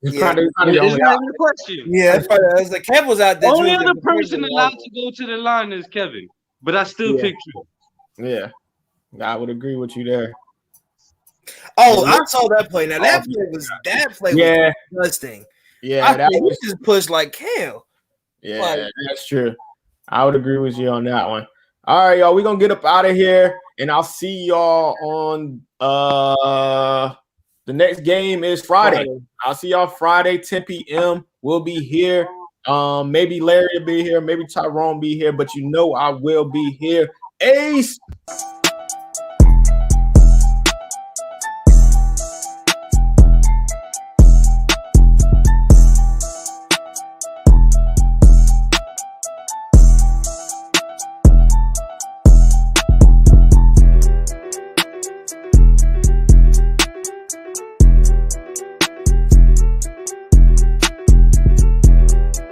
It's not even a question. Yeah, as the Kevin's out there. Only other person allowed to go to the line is Kevin, but I still pick Trey. Yeah, I would agree with you there. Oh, I saw that play. Now that play was disgusting. Yeah, I think he just pushed like hell. Yeah, that's true. I would agree with you on that one. All right, y'all. We're gonna get up out of here, and I'll see y'all on the next game is Friday. I'll see y'all Friday, 10 p.m. We'll be here. Maybe Larry will be here, maybe Tyrone be here, but you know I will be here. Ace.